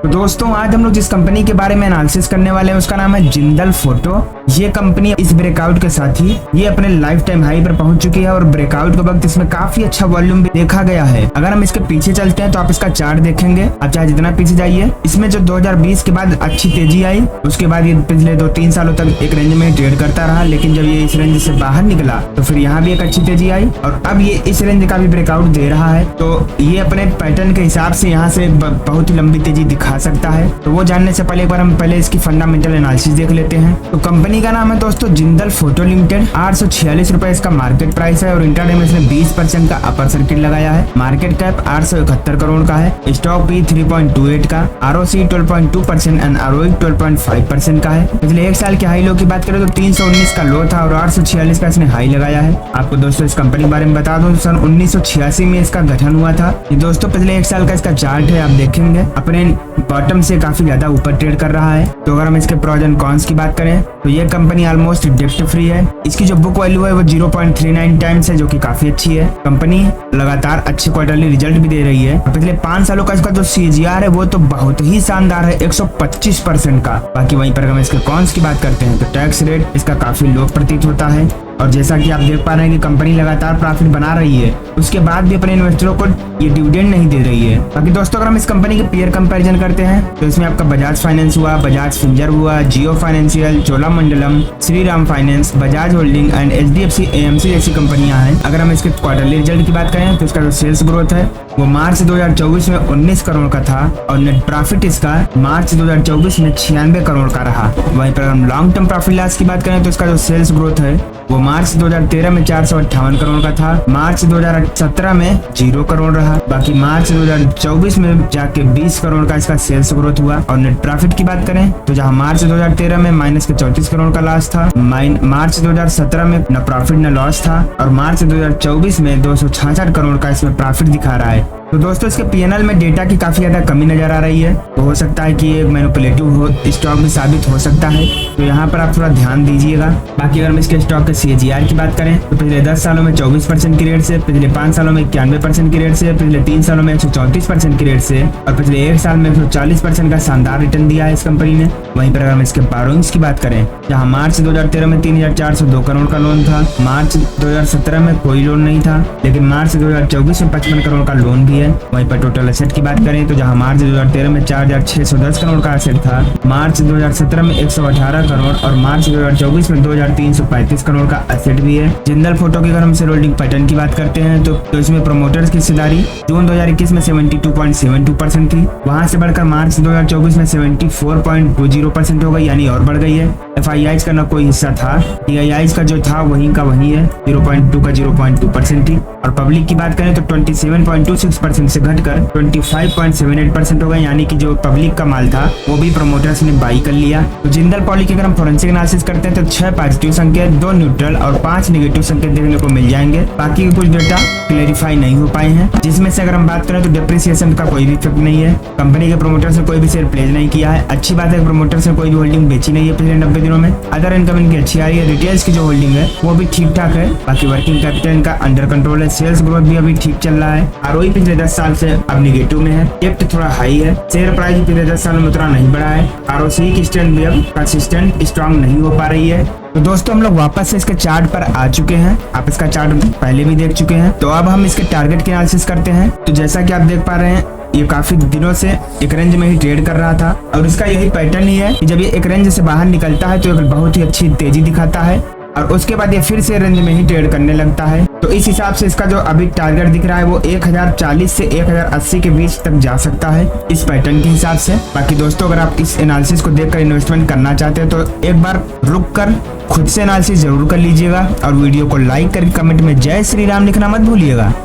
तो दोस्तों आज हम लोग जिस कंपनी के बारे में एनालिसिस करने वाले हैं उसका नाम है जिंदल फोटो। ये कंपनी इस ब्रेकआउट के साथ ही ये अपने लाइफ टाइम हाई पर पहुंच चुकी है और ब्रेकआउट के वक्त इसमें काफी अच्छा वॉल्यूम भी देखा गया है। अगर हम इसके पीछे चलते हैं तो आप इसका चार्ट देखेंगे, आप चाहे जितना पीछे जाइए, इसमें जो 2020 के बाद अच्छी तेजी आई उसके बाद ये पिछले 2-3 सालों तक एक रेंज में ट्रेड करता रहा, लेकिन जब ये इस रेंज से बाहर निकला तो फिर यहाँ भी एक अच्छी तेजी आई और अब ये इस रेंज का भी ब्रेकआउट दे रहा है। तो ये अपने पैटर्न के हिसाब से यहाँ से बहुत ही लंबी तेजी दिखा सकता है। तो वो जानने से पहले एक बार हम पहले इसकी फंडामेंटल एनालिसिस देख लेते हैं। तो कंपनी का नाम है दोस्तों जिंदल फोटो लिमिटेड। 846 रुपए इसका मार्केट प्राइस है और इंट्राडे में इसने 20% का अपर सर्किट लगाया है। मार्केट कैप 871 करोड़ का है। स्टॉक भी 3.28 का, ROC 12.2% एंड ROE 12.5% का है। पिछले एक साल के हाई लो की बात करें तो 319 का लो था और 846 का इसने हाई लगाया है। आपको दोस्तों इस कंपनी के बारे में बता दूं, सन 1986 में इसका गठन हुआ था। ये दोस्तों पिछले एक साल का इसका चार्ट है, आप देखेंगे अपने बॉटम से काफी ज्यादा ऊपर ट्रेड कर रहा है। तो अगर हम इसके प्रोज एंड कॉन्स की बात करें तो ये कंपनी ऑलमोस्ट डेप्ट फ्री है। इसकी जो बुक वैल्यू है वो 0.39 टाइम्स है, जो कि काफी अच्छी है। कंपनी लगातार अच्छे क्वार्टरली रिजल्ट भी दे रही है। पिछले 5 सालों का इसका जो CAGR है वो तो बहुत ही शानदार है, 125% का। बाकी वहीं पर हम इसके कॉन्स की बात करते हैं तो टैक्स रेट इसका काफी लो प्रतीत होता है और जैसा कि आप देख पा रहे हैं कि कंपनी लगातार प्रॉफिट बना रही है, उसके बाद भी अपने इन्वेस्टरों को ये डिविडेंड नहीं दे रही है। बाकी दोस्तों अगर हम इस कंपनी के पीयर कंपैरिजन करते हैं तो इसमें आपका बजाज फाइनेंस हुआ, बजाज फिंजर हुआ, Jio financial, Cholamandalam, Shriram finance, Bajaj holding and HDFC AMC जैसी कंपनियां हैं। अगर हम इसके क्वार्टरली रिजल्ट की बात करें तो इसका जो सेल्स ग्रोथ है वो मार्च 2024 में 19 करोड़ का था और नेट प्रॉफिट इसका मार्च 2024 में 96 करोड़ का रहा। वहीं पर हम लॉन्ग टर्म प्रॉफिट लॉस की बात करें तो इसका जो सेल्स ग्रोथ है वो मार्च 2013 में 458 करोड़ का था, मार्च 2017 में 0 करोड़ रहा। बाकी मार्च 2024 में जाके 20 करोड़ का इसका सेल्स ग्रोथ हुआ। और नेट प्रॉफिट की बात करें तो जहां मार्च 2013 में माइनस के 34 करोड़ का लॉस था, मार्च 2017 में न प्रॉफिट न लॉस था और मार्च 2024 में 266 करोड़ का इसमें प्रॉफिट दिखा रहा है। तो दोस्तों इसके PNL में डेटा की काफी ज्यादा कमी नजर आ रही है, तो हो सकता है कि ये मैनिपुलेटिव स्टॉक भी साबित हो सकता है, तो यहाँ पर आप थोड़ा ध्यान दीजिएगा। बाकी अगर हम इसके स्टॉक के CAGR की बात करें तो पिछले 10 सालों में 24% की रेट से, पिछले 5 सालों में 91% की रेट से, पिछले 3 सालों में 134% की रेट से और पिछले 1 साल में 140% का शानदार रिटर्न दिया है इस कंपनी ने। वहीं पर अगर हम इसके बोरोइंग्स की बात करें, जहाँ मार्च 2013 में 3402 करोड़ का लोन था, मार्च 2017 में कोई लोन नहीं था, लेकिन मार्च 2024 में 55 करोड़ का लोन भी है। वहीं पर टोटल एसेट की बात करें तो जहां मार्च 2013 में 4610 करोड़ का एसेट था, मार्च 2017 में 118 करोड़ और मार्च 2024 में 2335 करोड़ का एसेट भी है। जिंदल फोटो की अगर हम शेयर होल्डिंग पैटर्न की बात करते हैं तो इसमें प्रोमोटर्स की हिस्सेदारी जून 2021 में 72.72% थी, वहां से बढ़कर मार्च 2024 में 74.20% हो गई, यानी और बढ़ गई है। FIIs का न कोई हिस्सा था, DIIs का जो था वहीं का वही है, 0.2 का 0.2% थी। और पब्लिक की बात करें तो 27.26% से घटकर 25.78% हो गए, यानी कि जो पब्लिक का माल था वो भी प्रोमोटर्स ने बाई कर लिया। तो जिंदल पॉली की अगर हम फोरेंसिक एनालिसिस करते हैं तो 6 पॉजिटिव संकेत, 2 न्यूट्रल और 5 नेगेटिव संकेत देखने को मिल जाएंगे। बाकी के कुछ डेटा क्लेरिफाई नहीं हो पाए हैं, जिसमें से अगर हम बात करें तो डिप्रिसिएशन का कोई भी इफेक्ट नहीं है। कंपनी के प्रोमोटर्स ने कोई भी शेयर प्लेज नहीं किया है। अच्छी बात है, प्रोमोटर्स ने कोई भी होल्डिंग बेची नहीं है पिछले 90 दिनों में। अदर इनकम इनकी अच्छी आ रही है, रिटेल्स की जो होल्डिंग है वो भी ठीक ठाक है। बाकी वर्किंग कैपिटल इनका अंडर कंट्रोल है, सेल्स ग्रोथ भी अभी ठीक चल रहा है। ROE पिछले 10 साल से अब निगेटिव में है, डेप्ट थोड़ा हाई है, शेयर प्राइस पिछले 10 सालों में उतना नहीं बढ़ा है, ROC की स्ट्रेंथ भी अब कंसिस्टेंट स्ट्रॉन्ग नहीं हो पा रही है। तो दोस्तों हम लोग वापस से इसके चार्ट पर आ चुके हैं, आप इसका चार्ट पहले भी देख चुके हैं। तो अब हम इसके टारगेट की एनालिसिस करते हैं। तो जैसा कि आप देख पा रहे हैं ये काफी दिनों से एक रेंज में ही ट्रेड कर रहा था और इसका यही पैटर्न ही है कि जब ये एक रेंज से बाहर निकलता है तो एक बहुत ही अच्छी तेजी दिखाता है और उसके बाद ये फिर से रेंज में ही ट्रेड करने लगता है। तो इस हिसाब से इसका जो अभी टारगेट दिख रहा है वो 1040 से 1080 के बीच तक जा सकता है इस पैटर्न के हिसाब से। बाकी दोस्तों अगर आप इस एनालिसिस को देखकर इन्वेस्टमेंट करना चाहते हैं तो एक बार रुक कर खुद से एनालिसिस जरूर कर लीजिएगा और वीडियो को लाइक करके कमेंट में जय श्री राम लिखना मत भूलिएगा।